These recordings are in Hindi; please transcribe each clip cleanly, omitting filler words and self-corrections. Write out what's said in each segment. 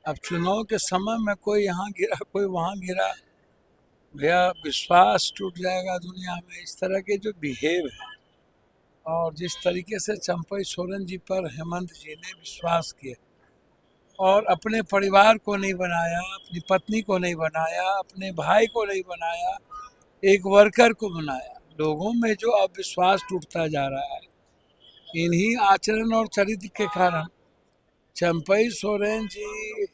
अब चुनाव के समय में कोई यहाँ गिरा कोई वहाँ गिरा, भैया विश्वास टूट जाएगा दुनिया में। इस तरह के जो बिहेव है और जिस तरीके से चंपई सोरेन जी पर हेमंत जी ने विश्वास किया और अपने परिवार को नहीं बनाया, अपनी पत्नी को नहीं बनाया, अपने भाई को नहीं बनाया, एक वर्कर को बनाया, लोगों में जो अब विश्वास टूटता जा रहा है इन्हीं आचरण और चरित्र के कारण। चंपई सोरेन जी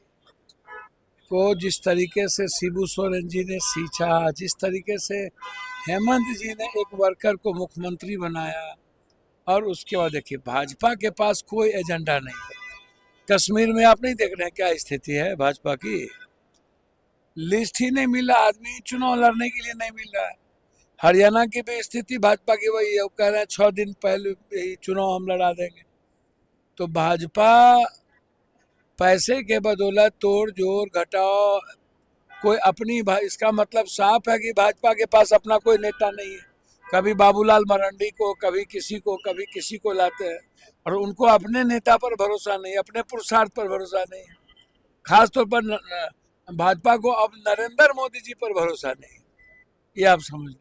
को जिस तरीके से शिबू सोरेन जी ने सींचा, जिस तरीके से हेमंत जी ने एक वर्कर को मुख्यमंत्री बनाया, और उसके बाद देखिए भाजपा के पास कोई एजेंडा नहीं है। कश्मीर में आप नहीं देख रहे हैं क्या स्थिति है भाजपा की? लिस्ट ही नहीं मिला, आदमी चुनाव लड़ने के लिए नहीं मिल रहा है। हरियाणा की भी स्थिति भाजपा की वही है, वो कह रहे हैं 6 दिन पहले ही चुनाव हम लड़ा देंगे। तो भाजपा पैसे के बदौलत तोड़ जोड़ घटाओ कोई अपनी, इसका मतलब साफ है कि भाजपा के पास अपना कोई नेता नहीं है। कभी बाबूलाल मरांडी को, कभी किसी को लाते हैं और उनको अपने नेता पर भरोसा नहीं, अपने पुरुषार्थ पर भरोसा नहीं है। खासतौर पर भाजपा को अब नरेंद्र मोदी जी पर भरोसा नहीं, ये आप समझ लो।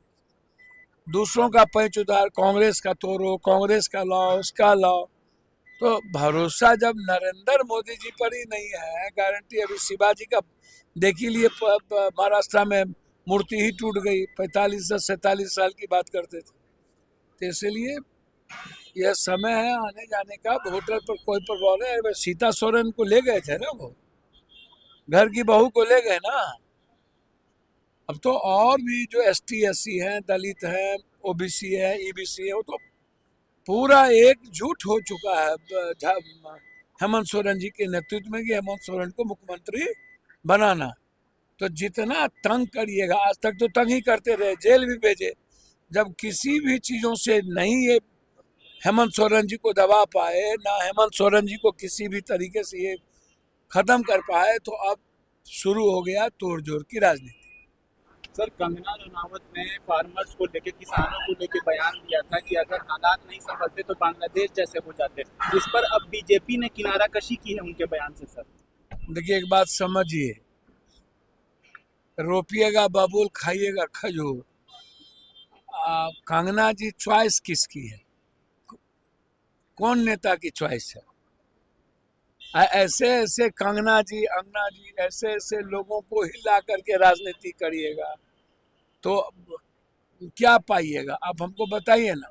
दूसरों का पैंच उधार, कांग्रेस का तोड़ो, कांग्रेस का लाओ, उसका लाओ, तो भरोसा जब नरेंद्र मोदी जी पर ही नहीं है, गारंटी। अभी शिवाजी का देख ही लिए, महाराष्ट्र में मूर्ति ही टूट गई, 45 से 47 साल की बात करते थे। तो इसलिए यह समय है आने जाने का। वोटर पर कोई प्रभाव नहीं। सीता सोरेन को ले गए थे ना, वो घर की बहू को ले गए ना। अब तो और भी जो ST SC हैं, दलित हैं, OBC है, EBC है, वो तो पूरा एकजुट हो चुका है हेमंत सोरेन जी के नेतृत्व में कि हेमंत सोरेन को मुख्यमंत्री बनाना। तो जितना तंग करिएगा, आज तक तो तंग ही करते रहे, जेल भी भेजे। जब किसी भी चीजों से नहीं ये हेमंत सोरेन जी को दबा पाए, ना हेमंत सोरेन जी को किसी भी तरीके से ये खत्म कर पाए, तो अब शुरू हो गया तोड़ जोड़ की राजनीति। सर, कंगना रनावत ने फार्मर्स को लेके, किसानों को लेके बयान दिया था कि अगर हालात नहीं संभलते तो बांग्लादेश जैसे हो जाते। इस पर अब बीजेपी ने किनारा कशी की है उनके बयान से। सर देखिए, एक बात समझिए, रोपिएगा बबूल, खाइएगा खजूर। कंगना जी चॉइस किसकी है? कौन नेता की चॉइस है? ऐसे ऐसे कंगना जी, अंगना जी, ऐसे ऐसे लोगों को हिला करके राजनीति करिएगा तो क्या पाइएगा? आप हमको बताइए ना।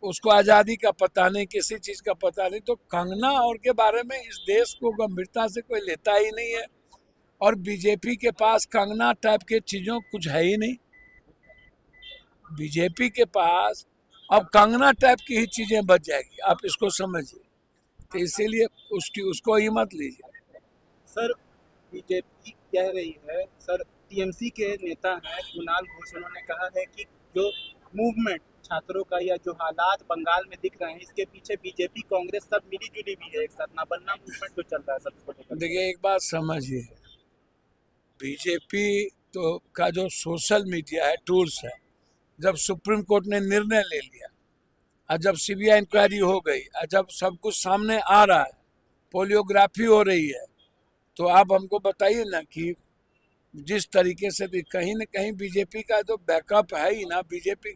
उसको आज़ादी का पता नहीं, किसी चीज़ का पता नहीं। तो कंगना और के बारे में इस देश को गंभीरता से कोई लेता ही नहीं है। और बीजेपी के पास कंगना टाइप के चीज़ों कुछ है ही नहीं। बीजेपी के पास अब कंगना टाइप की ही चीज़ें बच जाएगी, आप इसको समझिए। तो इसीलिए उसको ही मत लीजिए। सर, बीजेपी कह रही है, सर TMC के नेता हैं कुणाल घोष, उन्होंने कहा है कि जो मूवमेंट छात्रों का या जो हालात बंगाल में दिख रहे हैं, इसके पीछे बीजेपी कांग्रेस सब मिली जुली भी है, एक साथ ना बनना मूवमेंट जो चल रहा है सबको लेकर। देखिए, एक बात समझिए, बीजेपी तो का जो सोशल मीडिया है, टूल्स है, जब सुप्रीम कोर्ट ने निर्णय ले लिया और जब CBI इंक्वायरी हो गई और जब सब कुछ सामने आ रहा है, पोलियोग्राफी हो रही है, तो आप हमको बताइए ना कि जिस तरीके से भी कहीं न कहीं बीजेपी का तो बैकअप है ही ना। बीजेपी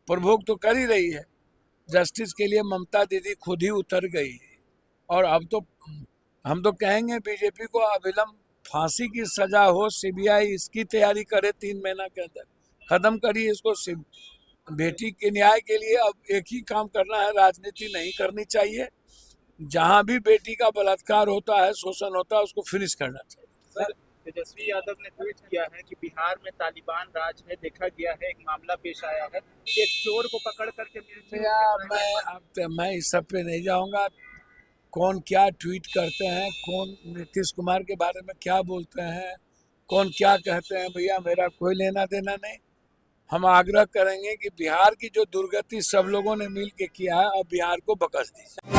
प्रभोग तो कर ही रही है। जस्टिस के लिए ममता दीदी खुद ही उतर गई है। और अब तो हम तो कहेंगे बीजेपी को अविलंब फांसी की सजा हो, CBI इसकी तैयारी करे 3 महीना के अंदर, खत्म करिए इसको। बेटी के न्याय के लिए अब एक ही काम करना है, राजनीति नहीं करनी चाहिए। जहां भी बेटी का बलात्कार होता है, शोषण होता है, उसको फिनिश करना चाहिए। सर, तेजस्वी यादव ने ट्वीट किया है कि बिहार में तालिबान राज है, देखा गया है, एक मामला पेश आया है, एक चोर को पकड़ करके। मैं इस सब पे नहीं जाऊंगा। कौन क्या ट्वीट करते हैं, कौन नीतीश कुमार के बारे में क्या बोलते हैं, कौन क्या कहते हैं, भैया मेरा कोई लेना देना नहीं। हम आग्रह करेंगे कि बिहार की जो दुर्गति सब लोगों ने मिल के किया है, अब बिहार को बख्श दीजिए।